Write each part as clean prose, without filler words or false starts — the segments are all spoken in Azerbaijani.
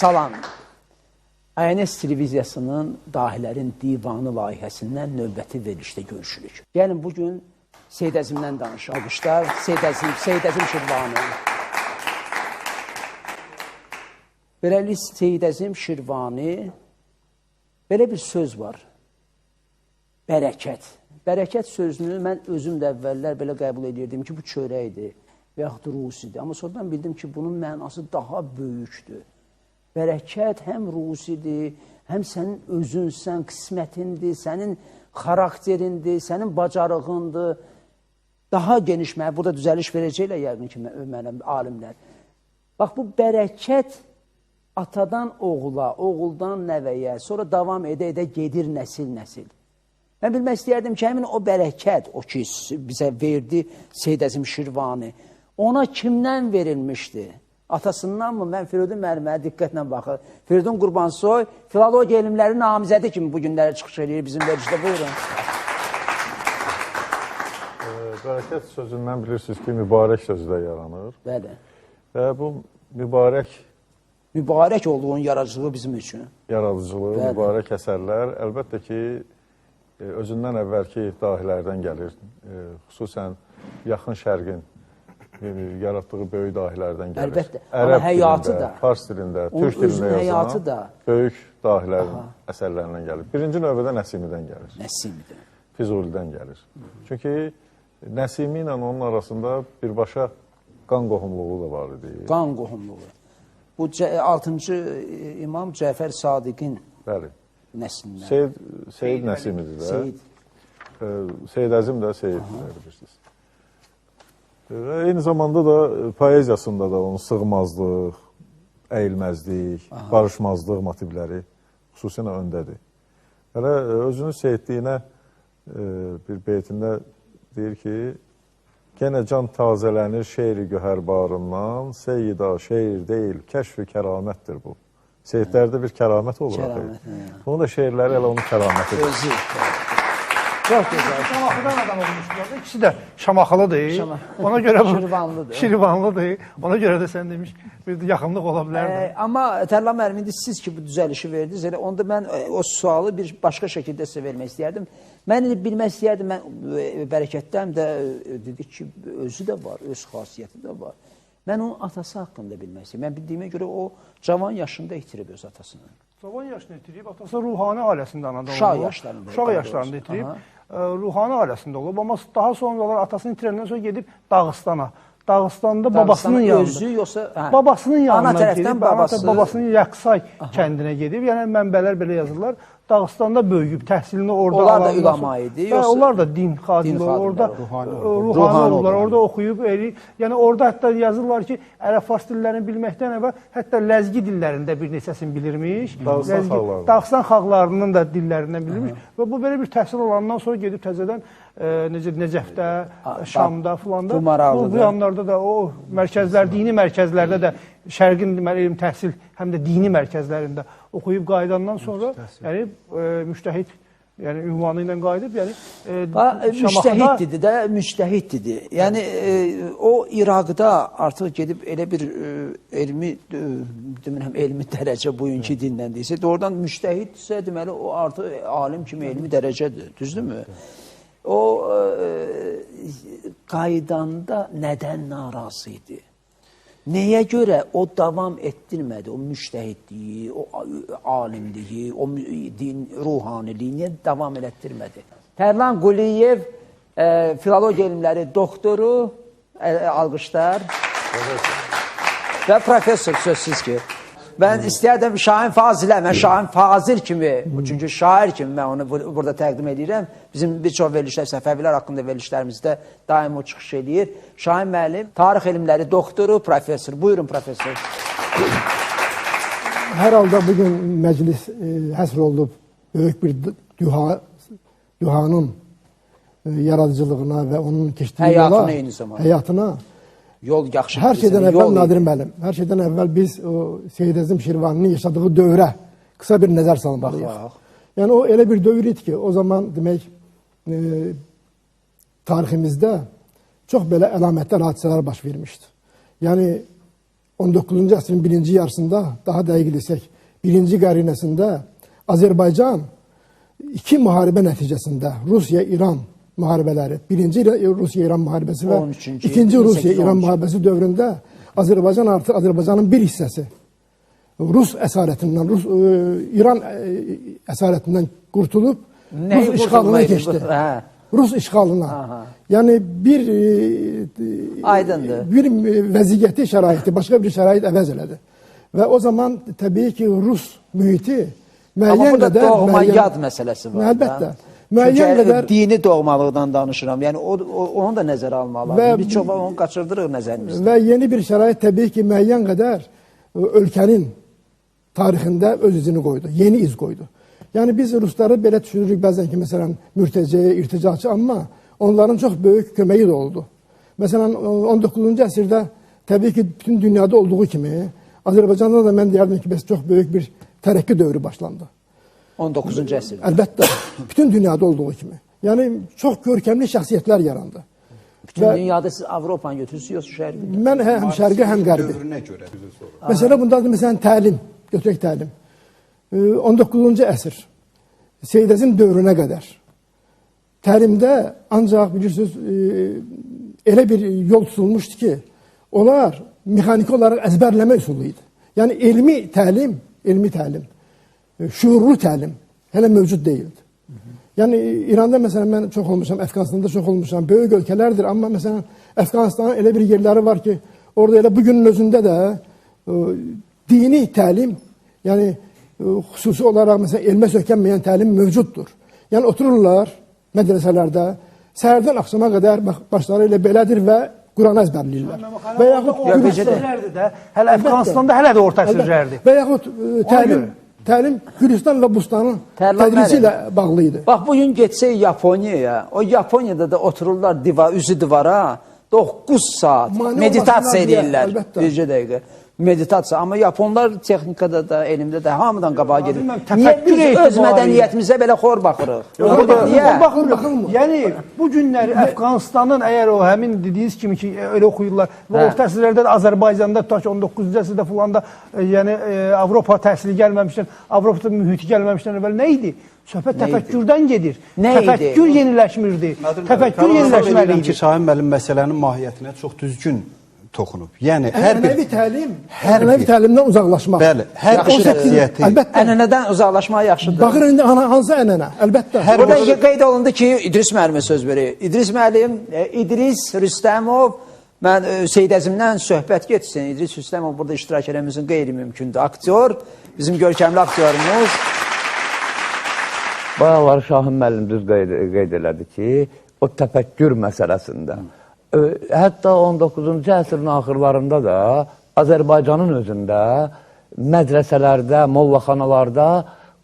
Salam. INS televiziyasının Dahilərin Divanı layihəsindən növbəti verilişdə görüşürük. Gəlin bugün Seyid Əzimdən danışaq. Alqışlar, Seyid Əzim Şirvani. Beləli Seyid Əzim Şirvani, belə bir söz var. Bərəkət. Bərəkət sözünü mən özüm də əvvəllər belə qəbul edirdim ki, bu çörəkdir və yaxud rusidir. Amma sonradan bildim ki, bunun mənası daha böyükdür. Bərəkət həm rusidir, həm sənin özünsən, qismətindir, sənin xarakterindir, sənin bacarığındır. Daha geniş, burada düzəliş verəcəklər yəqin ki, mənim alimlər. Bax, bu bərəkət atadan oğula, oğuldan nəvəyə, sonra davam edə-edə gedir nəsil-nəsil. Mən bilmək istəyərdim ki, həmin o bərəkət, o ki, bizə verdi Seyid Əzim Şirvani, ona kimdən verilmişdi? Atasından mı? Mən Firidun müəllimə diqqətlə baxır. Firidun Qurbansoy, filologiya elmləri namizədi kimi bu günlərə çıxış edir bizim verişdə. Buyurun. Bərəkət sözündən bilirsiniz ki, mübarək sözü də yaranır. Bəli. Və bu mübarək olduğun yaradıcılığı bizim üçün. Yaradıcılığı, bəli, mübarək əsərlər əlbəttə ki, özündən əvvəlki dahilərdən gəlir. Xüsusən Yaxın Şərqin yaratdığı böyük dahilərdən gəlir. Əlbəttə, amma həyatı da, fars dilində, türk dilində yazılan böyük dahilərin əsərlərindən gəlir. Birinci növbədə Nəsimidən gəlir. Nəsimidən. Füzulidən gəlir. Çünki Nəsimi ilə onun arasında birbaşa qan qohumluğu da var idi. Qan qohumluğu. Bu 6-cı İmam Cəfər Sadiqin nəslindən. Seyid Nəsimidir də. Seyid Əzim də Seyiddir, bilirsiniz. Və eyni zamanda da poeziyasında da onun sığmazlıq, əyilməzlik, barışmazlıq motivləri xüsusilə öndədir. Hələ özünün seyidliyinə bir beytində deyir ki, genə can tazələnir şeiri göhər barından, seyida şeir deyil, kəşf-i kəramətdir bu. Seyidlərdə bir kəramət olur. Bunun da şeirləri elə onun kəramətidir. Özü. Çox gözəl. Şamaxıdan adam olmuşlar. İkisi də Şamaxılıdır. Ona görə bu Şirvanlıdır. Ona görə də sən demiş, bir yaxınlıq ola bilərdi. Amma Tərlan müəllim, indi siz ki, bu düzəlişi verdiniz, onda mən o sualı bir başqa şəkildə sizə vermək istəyərdim. Mən bilmək istəyərdim, mən Bərəkətdən də dedik ki, özü də var, öz xasiyyəti də var. Mən onun atası haqqında bilmək istəyirəm. Mən bildiyimə görə o cavan yaşında itirib öz atasını. Cavan yaşını itirib, atası ruhani ailəsində anadan olub. Uşaq yaşlarında. Uşaq yaşlarında itirib, ruhani ailəsində olub. Amma daha sonralar atasını itirəndən sonra gedib Dağıstana. Dağıstanda babasının yanında. Özü yoxsa? Babasının yanına gedib, babasının Yəqsay kəndinə gedib. Yəni mənbələr belə yazırlar. Dağıstanda böyüyüb, təhsilini orada alanlar. Onlar da ülama idi. Onlar da din xadimləri, orada ruhani olurlar, orada oxuyub. Yəni orada hətta yazırlar ki, ərəb-fars dillərini bilməkdən əvvəl hətta ləzgi dillərində bir neçəsini bilirmiş. Dağıstan xalqlarının da dillərindən bilirmiş. Və bu belə bir təhsil olandan sonra gedib təzədən Necəfdə, Şamda filan da, bu yanlarda da o mərkəzlər, dini mərkəzlərdə də Şərqin elm təhsil, həm də dini mərkəzlərində oxuyub qayıdandan sonra, yəni müştəhid, yəni ünvanı ilə qayıdıb, yəni müştəhiddir də, müştəhiddir. Yəni o İraqda artıq gedib elə bir elmi, demirəm, elmi dərəcə bugünkü dillə deyilsə, doğrudan müştəhiddirsə, deməli o artıq alim kimi elmi dərəcədir, düzdürmü? O qaydanda nədən narazı idi? Nəyə görə o davam etdirmədi, o müştəhidliyi, o alimliyi, o ruhaniliyi niyə davam elətdirmədi? Tərlan Quliyev, filologiya elmləri doktoru, alqışlar və professor sözsüz ki. Mən istəyərdim Şahin Fazilə, mən Şahin Fazil kimi, çünki şair kimi mən onu burada təqdim edirəm. Bizim bir çox verilişlər, Səfəvilər haqqında verilişlərimizdə daim o çıxış edir. Şahin müəllim, tarix elmləri doktoru, professor. Buyurun, professor. Hər halda bugün məclis həsr olunub böyük bir dühanın yaradıcılığına və onun keçdiyi yola, həyatına. Yol yaxşı. Hər şeydən əvvəl Nadir müəllim, hər şeydən əvvəl biz Seyid Əzim Şirvaninin yaşadığı dövrə qısa bir nəzər salmalıyıq. Yəni o elə bir dövr idi ki, o zaman demək tariximizdə çox belə əlamətli hadisələr baş vermişdi. Yəni 19-cu əsrin birinci yarısında, daha dəqiq desək, birinci qərinəsində Azərbaycan iki müharibə nəticəsində Rusiya-İran müharibələri, birinci Rusiya-İran müharibəsi və ikinci Rusiya-İran müharibəsi dövründə Azərbaycan artıq Azərbaycanın bir hissəsi Rus əsarətindən, İran əsarətindən qurtulub Rus işğalına keçdi. Rus işğalına. Yəni bir vəziyyəti, şəraiti, başqa bir şərait əvəz elədi. Və o zaman təbii ki, Rus mühiti müəyyən qədər... Amma burada doğma yad məsələsi var. Əlbəttə. Müəyyən qədər... Dini doğmalıqdan danışıram. Yəni, onu da nəzərə almalıdır. Bir çox onu qaçırdırıq nəzərimizdə. Və yeni bir şərait təbii ki, müəyyən qədər ölkənin tarixində öz izini qoydu. Yeni iz qoydu. Yəni, biz Rusları belə düşünürük bəzən ki, məsələn, mürtəci, irticaçı, amma onların çox böyük köməyi də oldu. Məsələn, 19-cu əsrdə təbii ki, bütün dünyada olduğu kimi, Azərbaycanda da mən deyərdim ki, çox böyük bir tərəqqi dövrü başlandı. 19-cu əsrdə. Əlbəttə, bütün dünyada olduğu kimi. Yəni, çox görkəmli şəxsiyyətlər yarandı. Bütün dünyada siz Avropanı götürürsünüz, yoxsa şərqi? Mən həm şərqi, həm qərbi. Məsələ bundadır, məsələn, təlim, götürək təlim. 19-cu əsr, Seyid Əzim dövrünə qədər təlimdə ancaq bilirsiniz, elə bir yol tutulmuşdu ki, onlar mexaniki olaraq əzbərləmə üsulu idi. Yəni, elmi təlim, şuurlu təlim hələ mövcud deyildi. Yəni, İranda məsələn, mən çox olmuşam, Əfqanistanda çox olmuşam, böyük ölkələrdir, amma məsələn, Əfqanistanın elə bir yerləri var ki, orada elə bugünün özündə də dini təlim, yəni, xüsusi olaraq məsələn, elmə sökənməyən təlim mövcuddur. Yəni, otururlar mədrəsələrdə, səhərdən axşama qədər başları ilə belədir və Quranı əzbərləyirlər. Və yaxud hələ Əfqanistanda hələ də orta əsrlərdir. Və yaxud təlim Gülüstan və Bustanın tədrisi ilə bağlı idi. Bax, bugün getsək Yaponiyaya, o Yaponiyada da otururlar üzü divara, 9 saat meditasiya edirlər. Bircə dəqiqə. Meditasiya. Amma Yaponlar texnikada da, elmdə də hamıdan qabağa gedir. Niyə biz öz mədəniyyətimizə belə xor baxırıq? Niyə? Yəni, bu günləri Əfqanistanın əgər o həmin dediyiniz kimi ki, elə oxuyurlar və orta əsrlərdə də Azərbaycanda, tutaq ki, 19-cu əsrdə falan da yəni, Avropa təhsili gəlməmişdən, Avropada mühiti gəlməmişdən əvvəl nə idi? Söhbət təfəkkürdən gedir. Təfəkkür yeniləşmirdi. Təfəkkür yeniləşməli idi. Şahin müəllim məsələnin mahiyyətinə çox düzgün toxunub. Yəni, ənənəvi təlimdən uzaqlaşmaq. Bəli, hər bir şəxsiyyəti. Ənənədən uzaqlaşmaq yaxşıdır. Baxır, indi hansı ənənə? Əlbəttə. Burada qeyd olundu ki, İdris müəllimə söz verir. İdris müəllim, İdris Rüstəmov, mən Seyid Əzimdən söhbət getsin. İdris Rüstəmov burada iştirak eləmizin qeyri-mümkündür. Aktyor, bizim görkəmli aktyorumuz. Bayaqları Şahin müəllim düz qeyd elədi ki, o təfəkkür məsələsində. Hətta 19-cu əsrin axırlarında da Azərbaycanın özündə mədrəsələrdə, mollaxanalarda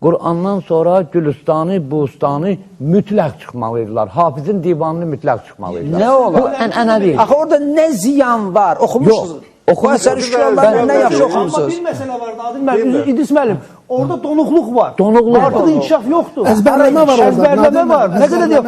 Qurandan sonra Gülüstanı, Bustani mütləq çıxmalıydılar. Hafizin divanını mütləq çıxmalıydılar. Nə olar? Bu ənənəvi. Axı orada nə ziyan var? Oxumuşsunuz. Bu əsər şükürlərlə nə yaxşı oxumuşsunuz? Amma bir məsələ var, Nadir müəllim, İdris müəllim. Orada donuqluq var. Donuqluq var. Artıq inkişaf yoxdur. Əzbərləmə var orada. Əzbərləmə var. Nə qədər deyək?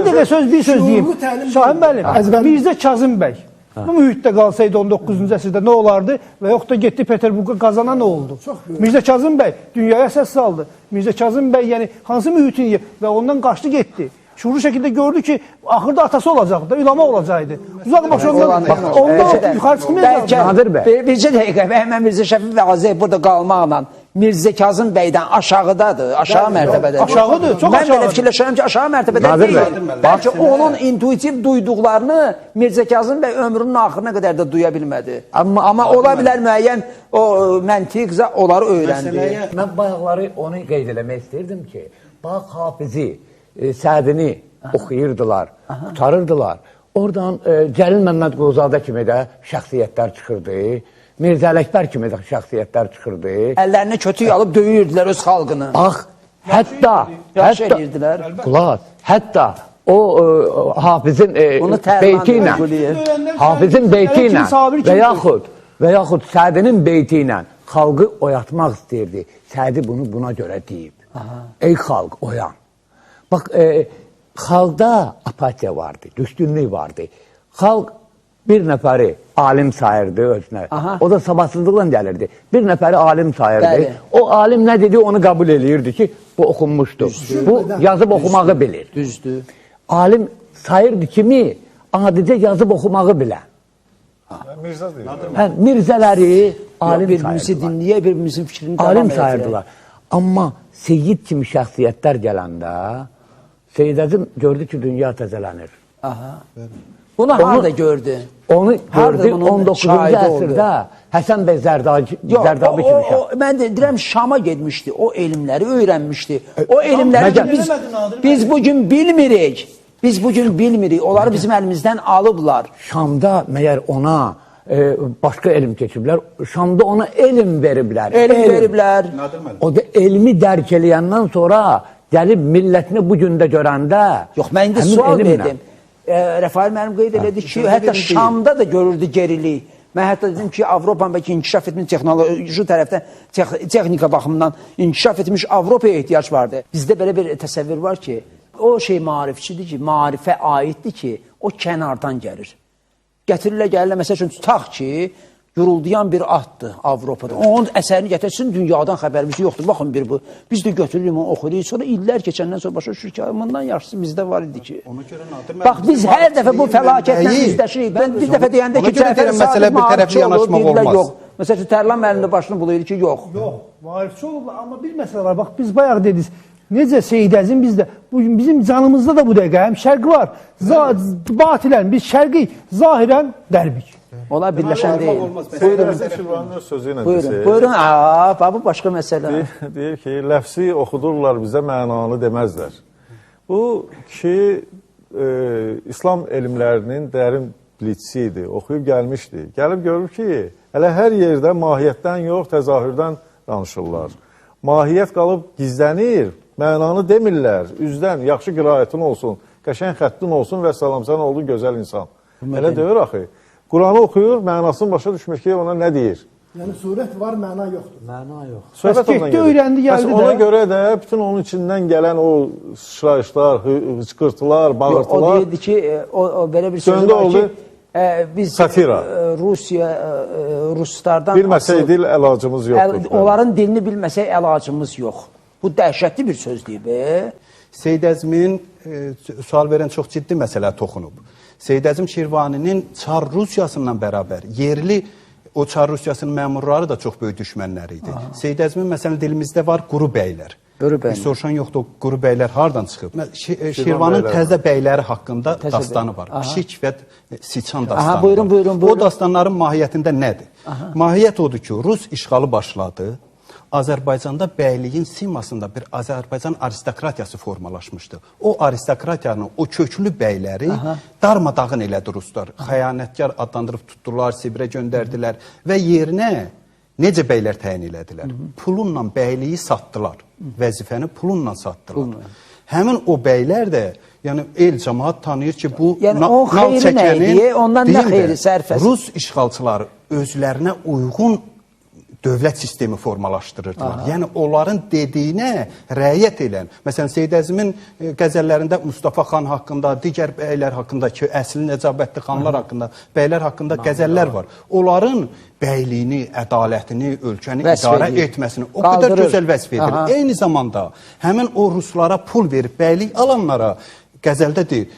Bir söz deyim. Şahin müəllim, Mirzə Kazım bəy. Bu mühitdə qalsaydı 19-cu əsrdə nə olardı və yox da getdi Peterburqa qazana nə oldu? Mirzə Kazım bəy dünyaya səs saldı. Mirzə Kazım bəy yəni hansı mühitin və ondan qaçdı getdi. Şuurlu şəkildə gördü ki, axırda atası olacaqdı, ilama olacaqdı. Uzaq ondan yuxarı çıxmayacaqdı. Nadir bəy. Bircə dəqiqə, Əhməd Mirzə Şəfi və Azəy burada qalmaqla Mirzə Kazım bəydən aşağıdadır, aşağı mərtəbədədir. Aşağıdır, çox aşağıdır. Mən belə fikirləşirəm ki, aşağı mərtəbədə deyil. Bəlkə onun intuitiv duyduqlarını Mirzə Kazım bəy ömrünün axırına qədər də duya bilmədi. Amma ola bilər müəyyən o məntiq onları öyrəndi. Mən bayaqları onu qeyd eləmək istəyirdim ki, bax Hafizi, Sədini oxuyurdular, qutarırdılar. Oradan Cəlil Məmməd Quluzadə kimi də şəxsiyyətlər çıxırdı. Mirzə Ələkbər kimi də şəxsiyyətlər çıxırdı. Əllərini kötü alıb döyürdülər öz xalqını. Bax, hətta o Hafizin beyti ilə və yaxud Sədinin beyti ilə xalqı oyatmaq istəyirdi. Sədi bunu buna görə deyib. Ey xalq, oyan. Bax, xalqda apatiya vardı, düşkünlük vardı. Xalq bir nəfəri alim sayırdı özünə. Aha. O da sabahsızlıqla gəlirdi. Bir nəfəri alim sayırdı. Bəli. O alim nə dedi onu qəbul eləyirdi ki, bu oxunmuşdur. Bu yazıb oxumağı bilir. Düzdür. Alim sayırdı kimi adicə yazıb oxumağı bilən. Mirzə deyir. Hə, mirzələri alim Bir-birimizi sayırdılar. dinləyə, bir-birimizin fikrini davam Alim edəcək. sayırdılar. Amma Seyyid kimi şəxsiyyətlər gələndə Seyyid Əzim gördü ki, dünya təzələnir. Aha. Bunu harada gördü? Onu Harada gördü bunun 19-cu şahidi oldu? əsrdə Həsən bəy Zərdabi kimi şəxs. Mən də deyirəm Şama getmişdi, o elmləri öyrənmişdi. O elmləri ki, biz bugün bilmirik. Biz bugün bilmirik. Onları bizim əlimizdən alıblar. Şamda məyər ona başqa elm keçiblər. Şamda ona elm veriblər. Elm veriblər. O da elmi dərk eləyəndən sonra gəlib millətini bu gündə görəndə Yox, mən indi həmin sual elmlə- verdim. Rəfail müəllim qeyd elədi ki, hətta Şamda da görürdü gerilik. Mən hətta dedim ki, Avropanın bəlkə inkişaf etmiş texnoloji tərəfdən, texnika baxımından inkişaf etmiş Avropaya ehtiyac vardı. Bizdə belə bir təsəvvür var ki, o şey maarifçidir ki, maarifə aiddir ki, o kənardan gəlir. Gətirirlər, gəlirlər, məsəl üçün tutaq ki, guruldayan bir atdır Avropada. Onun əsərini gətirsin, dünyadan xəbərimiz yoxdur. Baxın bir bu. Biz də götürürük, onu oxuyuruq. Sonra illər keçəndən sonra başa düşürük ki, bundan yaxşısı bizdə var idi ki. Bax, biz hər dəfə bu fəlakətlə üzləşirik. Ben bir dəfə deyəndə ki, Cəfər Sadiq maarifçi olur, deyirlər yox. Məsəl üçün, Tərlan müəllim başını bulayır ki, yox. Yox, maarifçi olublar, amma bir məsələ var. Bax, biz bayaq dediniz, necə Seyyid Əzim bizdə, bizim canımızda da bu dəqiqə həm şərqi var, batilən, biz şərqi, zahirən qərbik. Onlar birləşən deyil. Şirvanın öz sözü ilə Buyurun, desək, buyurun, bu başqa məsələ. deyir ki, ləfsi oxudurlar bizə mənanı deməzlər. Bu kişi İslam elmlərinin dərin bilicisi idi, oxuyub gəlmişdi. Gəlib görür ki, hələ hər yerdə mahiyyətdən yox, təzahürdən danışırlar. Mahiyyət qalıb gizlənir, mənanı demirlər, üzdən yaxşı qiraətin olsun, qəşəng xəttin olsun və salam, sən oldun gözəl insan. Elə deyir axı. Quranı oxuyur, mənasını başa düşmür ki, ona nə deyir? Yəni surət var, məna yoxdur. Məna yox. Söhbət Bəs getdi, öyrəndi, gəldi də. Ona görə də bütün onun içindən gələn o sıçrayışlar, hıçqırtılar, O bağırtılar deyirdi ki, o belə bir sözü Döndü var ki, oldu. biz Satira. Ruslardan bilməsəydi əlacımız yoxdur. onların dilini bilməsək əlacımız yox. Bu dəhşətli bir söz deyib. Seyyid Əzmin sual verən çox ciddi məsələ toxunub. Seyyid Əzim Şirvaninin Çar Rusiyasından bərabər yerli o Çar Rusiyasının məmurları da çox böyük düşmənləri idi. Seyyid Əzmin məsələn dilimizdə var quru bəylər. Bir soruşan yoxdur, quru bəylər hardan çıxıb? Şirvanın təzə bəyləri haqqında dastanı var. Pişik və siçan dastanı buyurun. O dastanların mahiyyətində nədir? Mahiyyət odur ki, Rus işğalı başladı. Azərbaycanda bəyliyin simasında bir Azərbaycan aristokratiyası formalaşmışdı. O aristokratiyanın, o köklü bəyləri darmadağın elədi Ruslar. Xəyanətkar adlandırıb tutdular, Sibirə göndərdilər və yerinə necə bəylər təyin elədilər? Pulla bəyliyi satdılar. Vəzifəni pulla satdılar. Həmin o bəylər də, yəni el cəmaat tanıyır ki, bu nal çəkənin, ondan nə xeyri sərfəsi? Rus işğalçıları özlərinə uyğun dövlət sistemi formalaşdırırdılar. Yəni, onların dediyinə rəayət elən. Məsələn, Seyyid Əzimin qəzəllərində Mustafa xan haqqında, digər bəylər haqqında ki, əsli nəcabətli xanlar haqqında, bəylər haqqında qəzəllər var. Onların bəyliyini, ədalətini, ölkəni idarə etməsini o qədər gözəl vəsf edir. Eyni zamanda həmin o ruslara pul verib bəylik alanlara qəzəldə deyir,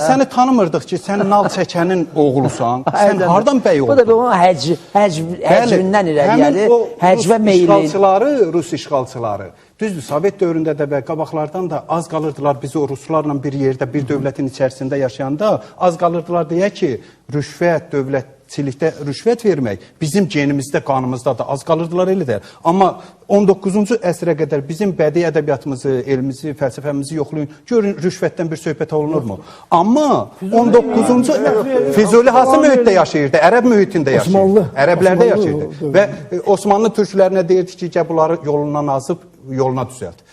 səni tanımırdıq ki, sən nal çəkənin oğlusan, sən hardan bəy oldun? Bu da onun həcvindən irəliyədir, həcvə meyli. Rus işğalçıları, düzdür, Sovet dövründə də və qabaqlardan da az qalırdılar biz o ruslarla bir yerdə, bir dövlətin içərisində yaşayanda, az qalırdılar deyə ki, rüşvət, dövlətçilikdə rüşvət vermək bizim genimizdə, qanımızda da az qalırdılar elə də. Amma 19-cu əsrə qədər bizim bədii ədəbiyyatımızı, elmimizi, fəlsəfəmizi yoxlayın. Görün, rüşvətdən bir söhbət olunurmu? Amma 19-cu Füzuli hansı mühitdə yaşayırdı? Ərəb mühitində yaşayırdı. Ərəblərdə yaşayırdı. Və Osmanlı türklərinə deyirdi ki, bunları yolundan azıb, yoluna düzəlt.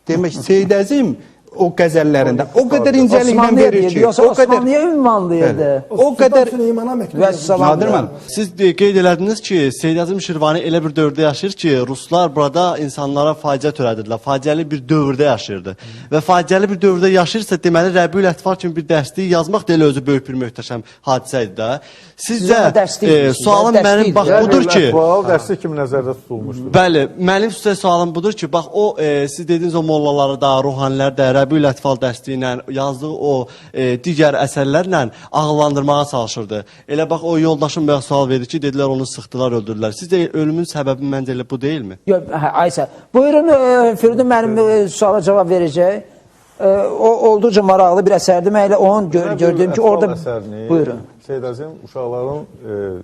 Demək, Seyyid Əzim o qəzəllərində o qədər incəliklə Osmanlıya verir ki, deyirdi, yoxsa o qədər Osmanlıya ünvanlayırdı. o qədər Süleymana məktub Vəssalam. Nadir müəllim, Siz qeyd elədiniz ki, Seyid Əzim Şirvani elə bir dövrdə yaşayır ki, Ruslar burada insanlara faciə törədirdilər. Faciəli bir dövrdə yaşayırdı. Və faciəli bir dövrdə yaşayırsa, deməli Rəbiül Ətfar kimi bir dərsliyi yazmaq da elə özü böyük bir möhtəşəm hadisə idi də. Sizcə, sualım mənim bax budur ki, dərslik kimi nəzərdə tutulmuşdur. Bəli, mənim sizə sualım budur ki, bax o siz dediyiniz o mollaları da, ruhanilər də, Rəbiül Ətfal dərsliyi ilə, yazdığı o digər əsərlərlə ağıllandırmağa çalışırdı. Elə bax o yoldaşım bəyə sual verdi ki, dedilər onu sıxdılar, öldürdülər. Sizcə ölümün səbəbi məncə elə bu deyilmi? Yox, Aysə, buyurun Firidun mənim suala cavab verəcək. O olduqca maraqlı bir əsərdir. Mən elə onun gördüyüm ki, orada buyurun. Seyid Əzim uşaqların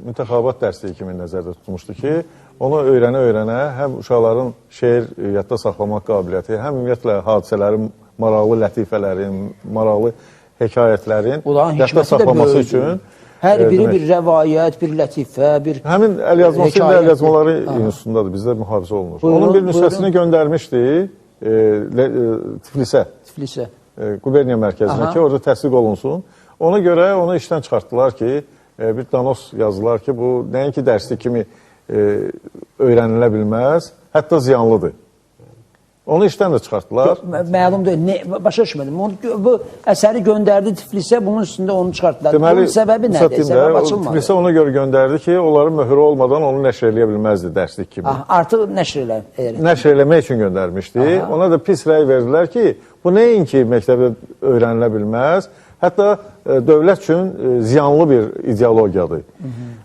müntəxabat dərsliyi kimi nəzərdə tutmuşdu ki, onu öyrənə-öyrənə həm uşaqların şeir yadda saxlamaq qabiliyyəti, həm ümumiyyətlə hadisələrin maraqlı lətifələrin, maraqlı hekayətlərin yadda saxlaması üçün hər biri bir rəvayət, bir lətifə, bir həmin əlyazması ilə əlyazmaları institutundadır, bizdə mühafizə olunur. Buyurun, onun bir nüsxəsini göndərmişdi Tiflisə. Quberniya mərkəzinə ki, orada təsdiq olunsun. Ona görə onu işdən çıxartdılar ki, bir danos yazdılar ki, bu nəinki dərslik kimi öyrənilə bilməz, hətta ziyanlıdır. Onu işdən də çıxartdılar. Məlum deyil, başa düşmədim. Bu əsəri göndərdi Tiflisə, bunun üstündə onu çıxartdılar. Bunun səbəbi nədir? Səbəb açılmadı. Tiflisə ona görə göndərdi ki, onların möhrü olmadan onu nəşr eləyə bilməzdi dərslik kimi. Artıq nəşr elə. Nəşr eləmək üçün göndərmişdi. Ona da pis rəy verdilər ki, bu nəinki məktəbdə öyrənilə bilməz, hətta dövlət üçün ziyanlı bir ideologiyadır.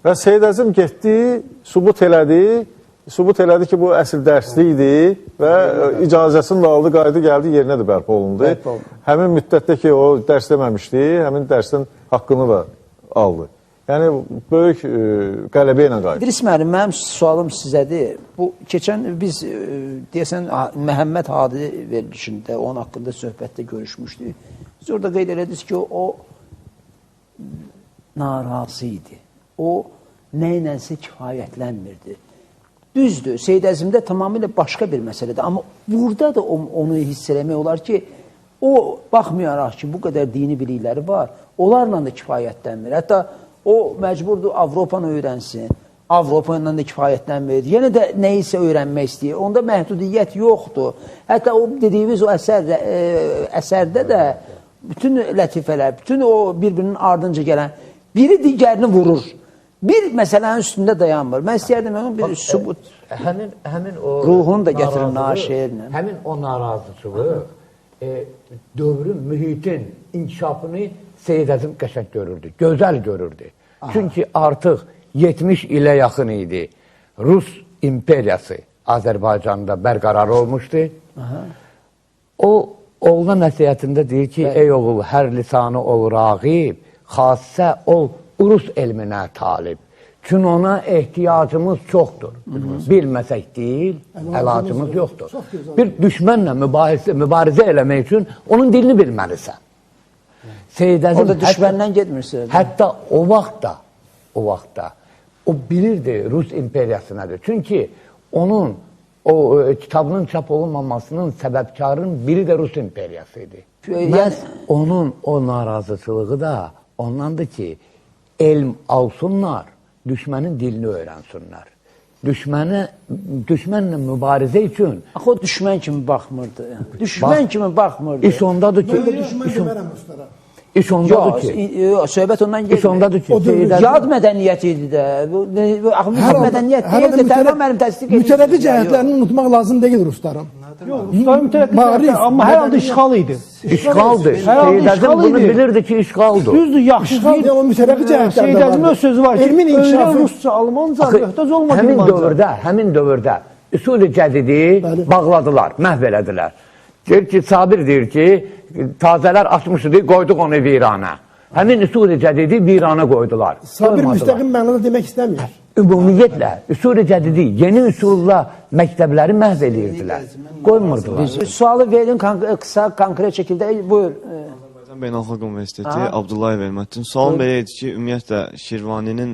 Və Seyid Əzim getdi, sübut elədi ki, bu əsl dərslikdir və icazəsini də aldı, qaydı gəldi, yerinə də bərpa olundu. Həmin müddətdə ki, o dərs deməmişdi, həmin dərsin haqqını da aldı. Yəni, böyük qələbə ilə qaydı. İdris müəllim, mənim sualım sizədir. Bu, keçən biz, deyəsən, Məhəmməd Hadi verilişində, onun haqqında söhbətdə görüşmüşdük. Siz orada qeyd elədiniz ki, o narazı idi. O, nə ilənsə kifayətlənmirdi. Düzdür, Seyid Əzimdə tamamilə başqa bir məsələdir. Amma burada da onu hiss eləmək olar ki, o, baxmayaraq ki, bu qədər dini bilikləri var, onlarla da kifayətlənmir. Hətta o məcburdur Avropanı öyrənsin, Avropanla da kifayətlənmir. Yenə də nəyisə öyrənmək istəyir. Onda məhdudiyyət yoxdur. Hətta o dediyimiz o əsərdə də bütün lətifələr, bütün o bir-birinin ardınca gələn, biri digərini vurur. Bir məsələnin üstündə dayanmır. Mən istəyərdim onun bir sübut. Həmin o ruhunu da gətirir şeirlə. Həmin o narazıçılığı dövrün, mühitin inkişafını Seyid Əzim qəşəng görürdü, gözəl görürdü. Çünki artıq 70 ilə yaxın idi. Rus imperiyası Azərbaycanda bərqərar olmuşdu. O, oğluna nəsihətində deyir ki, ey oğul, hər lisanı ol rağib, xasə ol Rus elminə talib. Çünki ona ehtiyacımız çoxdur. Bilməsək deyil, əlacımız yoxdur. Bir düşmənlə mübarizə eləmək üçün onun dilini bilməlisən. Seyid Əzim orada düşməndən getmirsə. Hətta o vaxtda o bilirdi Rus imperiyası nədir. Çünki onun o kitabının çap olunmamasının səbəbkarının biri də Rus imperiyası idi. Məhz onun o narazıçılığı da ondandır ki, elm alsınlar, düşmənin dilini öyrənsinlər. Düşmənlə mübarizə üçün... Axı o düşmən kimi baxmırdı. Düşmən kimi baxmırdı. İş ondadır ki... Düşmən demərəm ustara. İş ondadır ki... Söhbət ondan gelmir. İş ondadır ki... Yad mədəniyyəti idi də. Axı mədəniyyət deyil də, təbii mənim təsdiq edir. Mütərəqqi cəhətlərini unutmaq lazım deyil rusların. Yox, Rusların mütərəqqi cəhətləri, amma hər halda işğal idi. İşğaldır. Seyid Əzim bunu bilirdi ki, işğaldır. Düzdür, yaxşı deyil. O mütərəqqi cəhətlərdə Seyid Əzimin öz sözü var ki, öyrən Rusça, Almanca, möhtəc olma Almanca. Həmin dövrdə üsul-i cədidi bağladılar, məhv elədilər. Deyir ki, Sabir deyir ki, tazələr açmışdı, qoyduq onu viranə. Həmin üsul-i cədidi viranə qoydular. Sabir müstəqim mənada demək istəmir. Ümumiyyətlə, üsul-i cədidi, yeni üsulla məktəbləri məhv edirdilər. Qoymurdular. Sualı verin qısa, konkret şəkildə. Buyur. Azərbaycan Beynəlxalq Universiteti, Abdullayev Elməddin. Sualım belə idi ki, ümumiyyətlə, Şirvaninin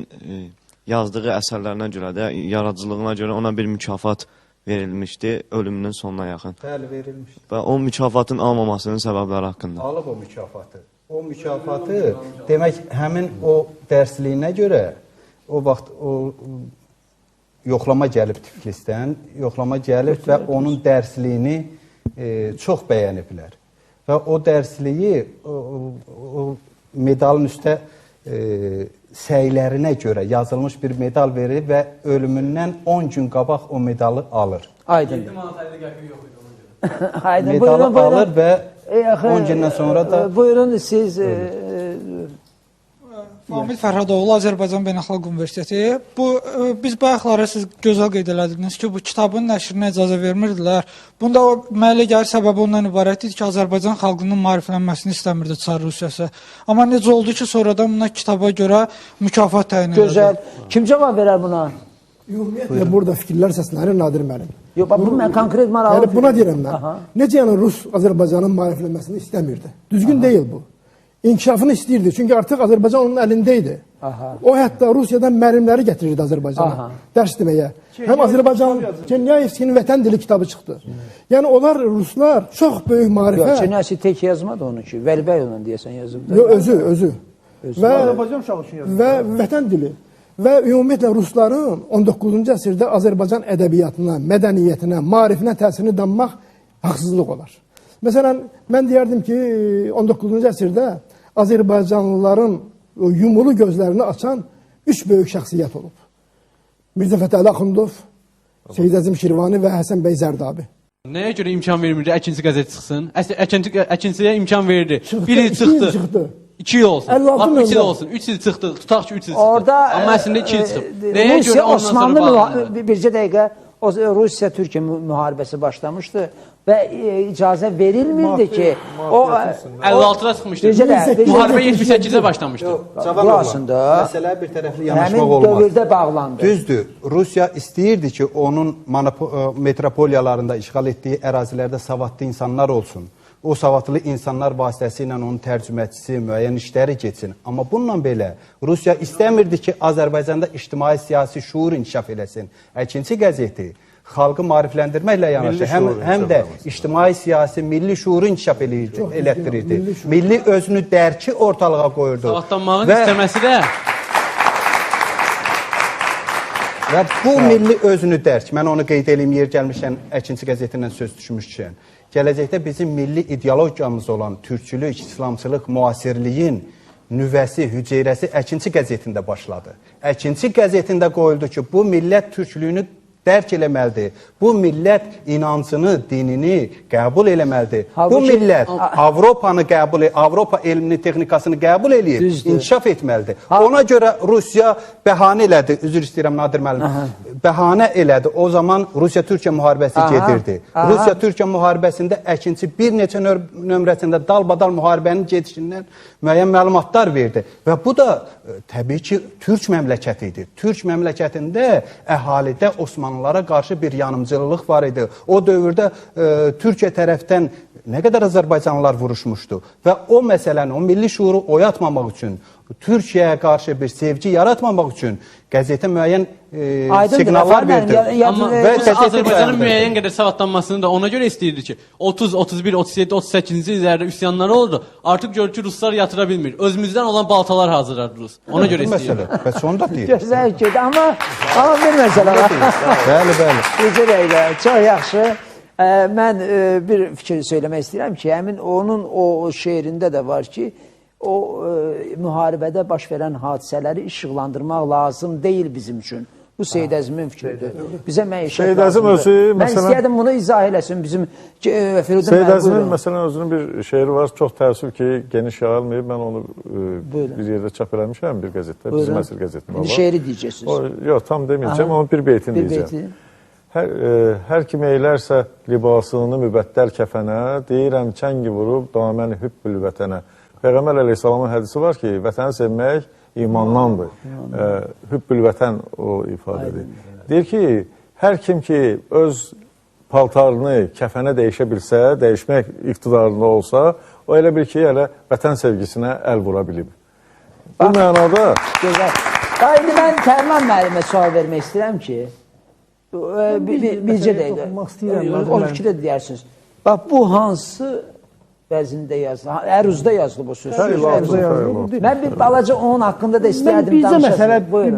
yazdığı əsərlərinə görə də, yaradıcılığına görə ona bir mükafat verilmişdi ölümünün sonuna yaxın. Bəli, verilmişdi. Və o mükafatın almamasının səbəbləri haqqında. Alıb o mükafatı. O mükafatı demək həmin o dərsliyinə görə o vaxt o yoxlama gəlib Tiflisdən, yoxlama gəlib və onun dərsliyini çox bəyəniblər. Və o dərsliyi o medalın üstə səylərinə görə yazılmış bir medal verir və ölümündən 10 gün qabaq o medalı alır. Aydın. Aydın. Medalı alır və 10 gündən sonra da... Buyurun siz... Famil Fərhadoğlu, Azərbaycan Beynəlxalq Universiteti. Biz bayaqları siz gözəl qeyd elədiniz ki, bu kitabın nəşrinə icazə vermirdilər. Bunda o mənə gəlir səbəbi ondan ibarət idi ki, Azərbaycan xalqının maariflənməsini istəmirdi Çar Rusiyası. Amma necə oldu ki, sonradan buna kitaba görə mükafat təyin edildi. Gözəl. Kim cavab verər buna? Ümumiyyətlə burada fikirlər səslənir Nadir müəllim. Yox, bu mən konkret maraqlı. Yəni buna deyirəm mən. Necə yəni Rus Azərbaycanın maariflənməsini istəmirdi? Düzgün deyil bu. İnkişafını istəyirdi. Çünki artıq Azərbaycan onun əlində idi. O hətta Rusiyadan müəllimləri gətirirdi Azərbaycana. Dərs deməyə. Həm Azərbaycan Çernyayevskinin Vətən dili kitabı çıxdı. Yəni onlar Ruslar çox böyük maarifə. Çernyayevski tək yazmadı onu ki. Vəlibəy onu deyəsən yazıb. Yox, özü. Və Azərbaycan uşağı üçün yazdı. Və Vətən dili. Və ümumiyyətlə Rusların 19-cu əsrdə Azərbaycan ədəbiyyatına, mədəniyyətinə, maarifinə təsirini danmaq haqsızlıq olar. Məsələn, mən deyərdim ki, 19-cu əsrdə Azərbaycanlıların yumulu gözlərini açan 3 böyük şəxsiyyət olub. Mirzə Fətəli Axundov, Seyid Əzim Şirvani və Həsən bəy Zərdabi. Nəyə görə imkan vermirdi əkinçi qəzet çıxsın? Əkinçiyə imkan verdi. Bir il çıxdı. 2 yıl olsun. 2 yıl olsun. 3 yıl çıxdı. Tutaq ki 3 yıl çıxdı. Orada amma əslində 2 yıl çıxıb. Nəyə görə ondan sonra bağlandı? Bircə dəqiqə Rusiya-Türkiyə müharibəsi başlamışdı və icazə verilmirdi ki, o 56-da çıxmışdı. Müharibə 78-də başlamışdı. Burasında məsələ bir tərəfli yanaşmaq olmaz. Həmin dövrdə bağlandı. Düzdür. Rusiya istəyirdi ki, onun metropoliyalarında işğal etdiyi ərazilərdə savadlı insanlar olsun. O savadlı insanlar vasitəsilə onun tərcüməçisi, müəyyən işləri keçsin. Amma bununla belə Rusiya istəmirdi ki, Azərbaycanda ictimai-siyasi şuur inkişaf eləsin. Əkinçi qəzeti xalqı maarifləndirməklə yanaşı, həm də ictimai-siyasi milli şuuru inkişaf elətdirirdi. Milli özünü dərki ortalığa qoyurdu. Savadlanmağın istəməsi də... Və bu milli özünü dərk, mən onu qeyd edeyim, yer gəlmişən, Əkinçi qəzetindən söz düşmüşkən. Gələcəkdə bizim milli ideologiyamız olan türkçülük, İslamçılıq, müasirliyin nüvəsi, hüceyrəsi Əkinçi qəzetində başladı. Əkinçi qəzetində qoyuldu ki, bu millət türkçülüyünü dərk eləməlidir. Bu millət inancını, dinini qəbul eləməlidir. Bu millət Avropanı qəbul, Avropa elmini, texnikasını qəbul eləyib, inkişaf etməlidir. Ona görə Rusiya bəhanə elədi, üzr istəyirəm Nadir müəllim, bəhanə elədi. O zaman Rusiya-Türkiyə müharibəsi gedirdi. Rusiya-Türkiyə müharibəsində Əkinçi bir neçə nömrəsində dalbadal müharibənin gedişindən müəyyən məlumatlar verdi. Və bu da təbii ki, Türk məmləkəti idi. Türk məmləkətində əhalidə Osmanlılara qarşı bir yanımcılıq var idi. O dövrdə Türkiyə tərəfdən nə qədər Azərbaycanlılar vuruşmuşdu və o məsələni, o milli şuuru oyatmamaq üçün, Türkiyəyə qarşı bir sevgi yaratmamaq üçün qəzetə müəyyən siqnallar verdi. Amma Azərbaycanın müəyyən qədər savadlanmasını da ona görə istəyirdi ki, 30, 31, 37, 38-ci illərdə üsyanları oldu. Artıq görür ki, Ruslar yatıra bilmir. Özümüzdən olan baltalar hazırladı Rus. Ona görə istəyirdi. Və onu da deyir. Gözəl ki, amma bir məsələ var. Bəli, bəli. Necə dəqiqə, çox yaxşı. Mən bir fikir söyləmək istəyirəm ki, həmin onun o şeirində də var ki, o müharibədə baş verən hadisələri işıqlandırmaq lazım deyil bizim üçün. Bu Seyid Əzimin fikridir. Bizə məişət lazımdır. Mən istəyərdim bunu izah eləsin bizim Firudun Seyid Əzimin məsələn özünün bir şeiri var. Çox təəssüf ki, geniş yayılmayıb. Mən onu bir yerdə çap eləmişəm bir qəzetdə. Bizim əsr qəzetində var. Şeiri deyəcəksiniz. Yox, tam deməyəcəm, onun bir beytini deyəcəm. Hər kim eylərsə libasını mübəddər kəfənə, deyirəm çəngi vurub daməni hübbül vətənə. Peyğəmbər əleyhissalamın hədisi var ki, vətəni sevmək imandandır. Hübbül vətən o ifadədir. Deyir ki, hər kim ki öz paltarını kəfənə dəyişə bilsə, dəyişmək iqtidarında olsa, o elə bil ki, elə vətən sevgisinə əl vura bilib. Bu mənada... Gözəl. İndi mən Tərman müəllimə sual vermək istəyirəm ki, Bircə dəqiqə. O fikrə deyərsiniz. Bax, bu hansı vəzində yazılıb? Əruzda yazılıb bu söz. Mən bir balaca onun haqqında da istəyərdim danışasın.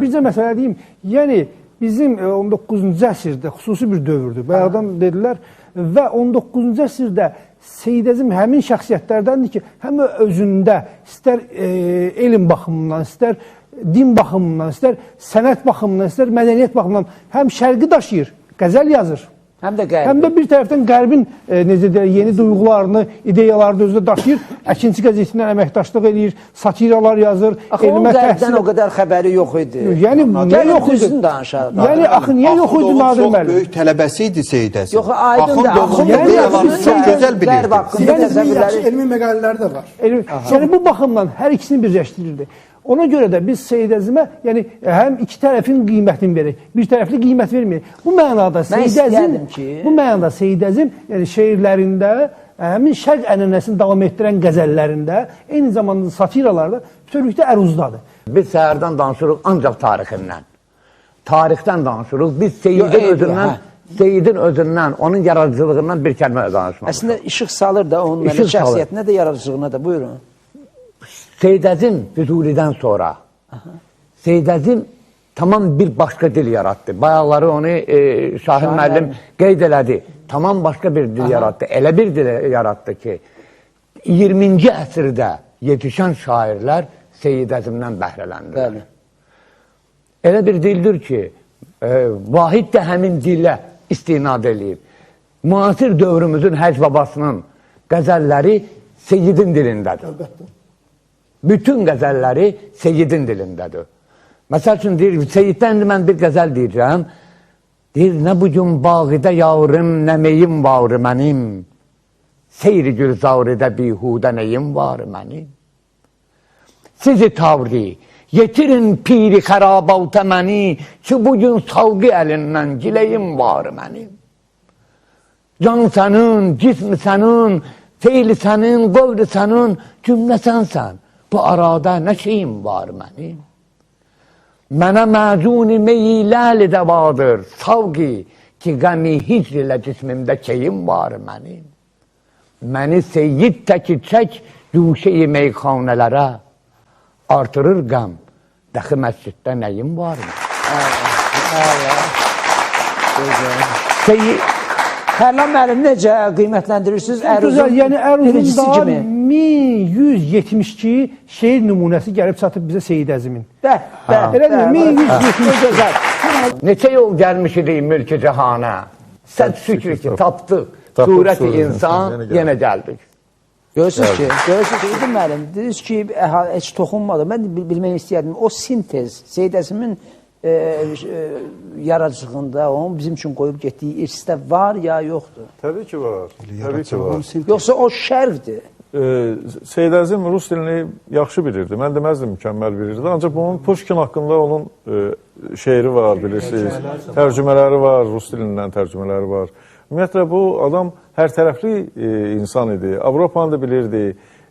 Bircə məsələ deyim. Yəni, bizim 19-cu əsrdə xüsusi bir dövrdür. Bayaqdan dedilər və 19-cu əsrdə Seyid Əzim həmin şəxsiyyətlərdəndir ki, həm özündə istər elm baxımından, istər din baxımından, istər sənət baxımından, istər mədəniyyət baxımından həm şərqi daşıyır, qəzəl yazır. Həm də qərbi. Həm də bir tərəfdən qərbin necə deyək, yeni duyğularını, ideyalarını özündə daşıyır. Əkinçi qəzetindən əməkdaşlıq eləyir, satiralar yazır. Axı onun qərbdən o qədər xəbəri yox idi. Yəni, niyə yox idi? Yəni, axı, niyə yox idi Nadir müəllim? Çox böyük tələbəsi idi Seyid Əzim. Yox, aydındır. Axund ideyalarını çox gözəl bilirdi. Elmi məqalələri də var. Yəni, bu baxımdan hər ikisini birləşdirirdi. Ona görə də biz Seyid Əzimə yəni, həm iki tərəfin qiymətini verək, bir tərəfli qiymət verməyək. Bu mənada Seyid Əzim yəni, şeirlərində, həmin şərq ənənəsini davam etdirən qəzəllərində, eyni zamanda satiralarda bütövlükdə əruzdadır. Biz səhərdən danışırıq ancaq tarixindən. Tarixdən danışırıq. Biz Seyidin özündən, onun yaradıcılığından bir kəlmə danışmaq. Əslində, işıq salır da onun şəxsiyyətinə də, yaradıcılığına da. Buyurun. Seyid Əzim Füzulidən sonra Seyid Əzim tamam bir başqa dil yarattı. Bayaqları onu Şahin müəllim qeyd elədi. Tamam başqa bir dil yarattı. Elə bir dil yarattı ki 20-ci əsrdə yetişən şairlər Seyid Əzimdən bəhrələndilər. Elə bir dildir ki Vahid də həmin dilə istinad eləyib. Müasir dövrümüzün Həc babasının qəzəlləri Seyidin dilindədir. Əlbəttə. Bütün qəzəlləri Seyidin dilindədir. Məsəl üçün deyir, Seyiddən mən bir qəzəl deyəcəm. Deyir, nə bugün bağıda yavrum, nə meyim var mənim. Seyri gülzarıda bihudə neyim var mənim. Sizi tavri, yetirin piri xərabaltə məni, ki bugün salqı əlindən giləyim var mənim. Can sənin, cism sənin, feyli sənin, qovri sənin, cümlə sənsən. Bu arada nə şeyim var mənim? Mənə məzuni meyləli də vardır, savqi ki qəmi hicr ilə cismimdə keyim var mənim. Məni seyyid təki çək güşə-i meyxanələrə, artırır qəm, dəxi məsciddə nəyim var mənim? Tərlan müəllim, necə qiymətləndirirsiniz? Yəni, Əruzunda 1172 şeir nümunəsi gəlib çatıb bizə Seyid Əzimin. Elədir, 1172. Neçə yol gəlmiş idi mülk-i cəhanə, səd şükür ki, tapdıq, surət-i insan, yenə gəldik. Görürsünüz ki, İdil müəllim, dediniz ki, heç toxunmadı. Mən bilmək istəyərdim, o sintez, Seyid Əzimin yaradıcılığında onun bizim üçün qoyub getdiyi irsdə var ya yoxdur? Təbii ki var. Təbii ki var. Yoxsa o şərqdir. Seyid Əzim rus dilini yaxşı bilirdi. Mən deməzdim mükəmməl bilirdi. Ancaq bunun Pushkin haqqında onun şeiri var, bilirsiniz. Tərcümələri var, rus dilindən tərcümələri var. Ümumiyyətlə, bu adam hər tərəfli insan idi. Avropanı da bilirdi.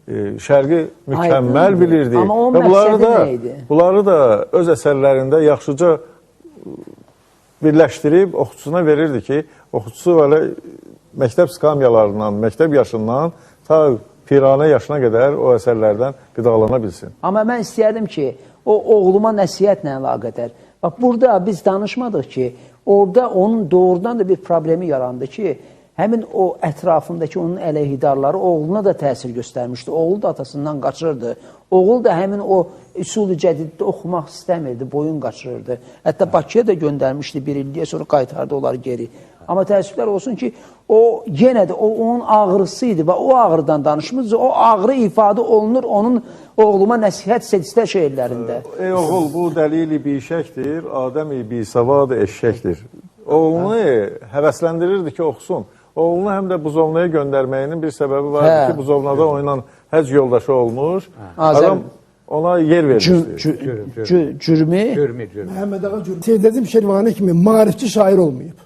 Şərqi mükəmməl bilirdi. Amma onun məqsədi nə idi? Bunları da öz əsərlərində yaxşıca birləşdirib oxucusuna verirdi ki, oxucusu belə məktəb skamyalarından, məktəb yaşından ta piranə yaşına qədər o əsərlərdən qidalana bilsin. Amma mən istəyərdim ki, o oğluma nəsihətlə əlaqədar. Bax, burada biz danışmadıq ki, orada onun doğrudan da bir problemi yarandı ki, həmin o ətrafındakı onun əleyhidarları oğluna da təsir göstərmişdi. Oğlu da atasından qaçırdı. Oğul da həmin o üsul-i cədiddə oxumaq istəmirdi, boyun qaçırırdı. Hətta Bakıya da göndərmişdi bir illiyə, sonra qaytardı onları geri. Amma təəssüflər olsun ki, o yenə də onun ağrısı idi və o ağrıdan danışmırdı. O ağrı ifadə olunur onun oğluma nəsihət sedistə şeirlərində. Ey oğul, bu dəlil-i bişəkdir, Adəm-i bisavad eşşəkdir. Oğlunu həvəsləndirirdi ki, oxusun. Oğlunu həm də Buzovnaya göndərməyinin bir səbəbi vardı ki, Buzovnada oynan həc yoldaşı olmuş. Adam ona yer vermişdi. Cürmi? Məhəmməd Ağa Cürmi. Seyid Əzim Şirvani kimi maarifçi şair olmayıb.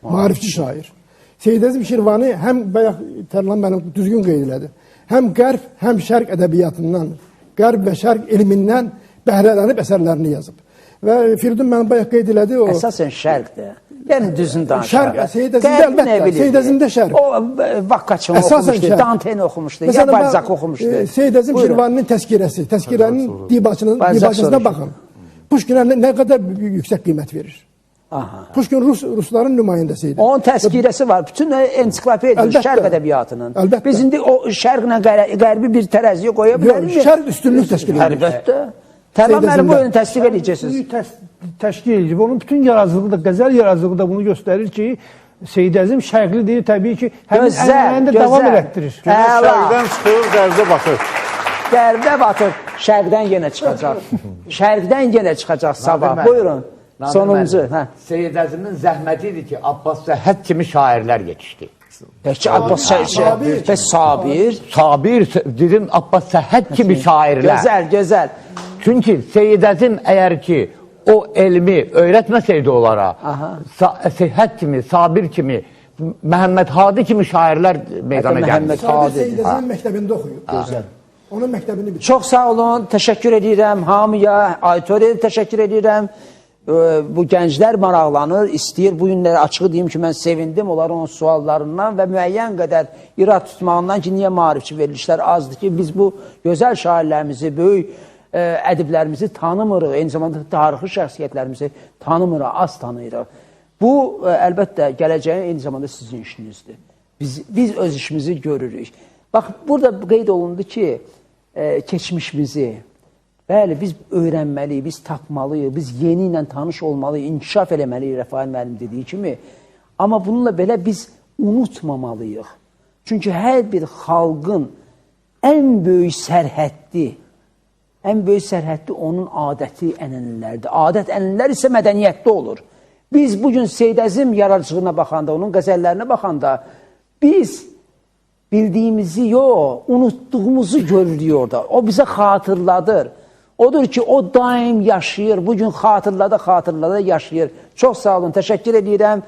Maarifçi şair. Seyid Əzim Şirvani həm bayaq Tərlan mənim düzgün qeyd elədi. Həm qərb, həm şərq ədəbiyyatından, qərb və şərq elmindən bəhrələnib əsərlərini yazıb. Və Firidun mənim bayaq qeyd elədi o... Əsasən şərqdə. Yəni düzün danışaq. Şərq, Seyid Əzimdə əlbəttə, Seyid Əzimdə şərq. O Vakkaçını oxumuşdu, Danteni oxumuşdu, ya Balzac oxumuşdu. Seyid Əzim Şirvaninin təzkirəsi, təzkirənin dibaçısına baxın. Pushkinə nə qədər yüksək qiymət verir. Pushkin Rusların nümayəndəsi idi. Onun təzkirəsi var. Bütün ensiklopediya şərq ədəbiyyatının. Biz indi o şərqlə qərbi bir tərəziyə qoya bilərik. Şərq üstünlük təşkil edir. Əlbəttə. Tamam, mənim bu oyunu təsdiq edəcəksiniz. Təşkil edici. Onun bütün yaradıcılığı da, qəzəl yaradıcılığı da bunu göstərir ki, Seyid Əzim şərqlidir, təbii ki, həmin ənənəni də davam elətdirir. Şərqdən çıxır, qərbə batır. Qərbə batır, şərqdən yenə çıxacaq. Şərqdən yenə çıxacaq sabah. Buyurun, sonuncu. Seyid Əzimin zəhməti idi ki, Abbas Səhhət kimi şairlər yetişdi. Peki Abbas Səhhət, Sabir. Sabir, dedim Abbas Səhhət kimi şairlər. Gözəl, gözəl. Çünki Seyid Əzim əgər ki, o elmi öyrətməsəydi onlara, Səhhət kimi, Sabir kimi, Məhəmməd Hadi kimi şairlər meydana gəldi. Seyid Əzimin məktəbində oxuyub. Gözəl. Onun məktəbini bitir. Çox sağ olun, təşəkkür edirəm hamıya, Aytoriyə təşəkkür edirəm. Bu gənclər maraqlanır, istəyir. Bu günləri açığı deyim ki, mən sevindim onların o suallarından və müəyyən qədər irad tutmağından ki, niyə maarifçi verilişlər azdır ki, biz bu gözəl şairlərimizi, böyük ədiblərimizi tanımırıq, eyni zamanda tarixi şəxsiyyətlərimizi tanımırıq, az tanıyırıq. Bu, əlbəttə, gələcəyin eyni zamanda sizin işinizdir. Biz öz işimizi görürük. Bax, burada qeyd olundu ki, keçmişimizi, bəli, biz öyrənməliyik, biz tapmalıyıq, biz yeni ilə tanış olmalıyıq, inkişaf eləməliyik, Rəfail müəllim dediyi kimi. Amma bununla belə biz unutmamalıyıq. Çünki hər bir xalqın ən böyük sərhəddi onun adəti, ənənələrdir. Adət, ənənələr isə mədəniyyətdə olur. Biz bugün Seyid Əzim yaradıcılığına baxanda, onun qəzəllərinə baxanda, biz bildiyimizi yox, unutduğumuzu görürük orada. O bizə xatırladır. Odur ki, o daim yaşayır. Bugün xatırlada yaşayır. Çox sağ olun, təşəkkür edirəm.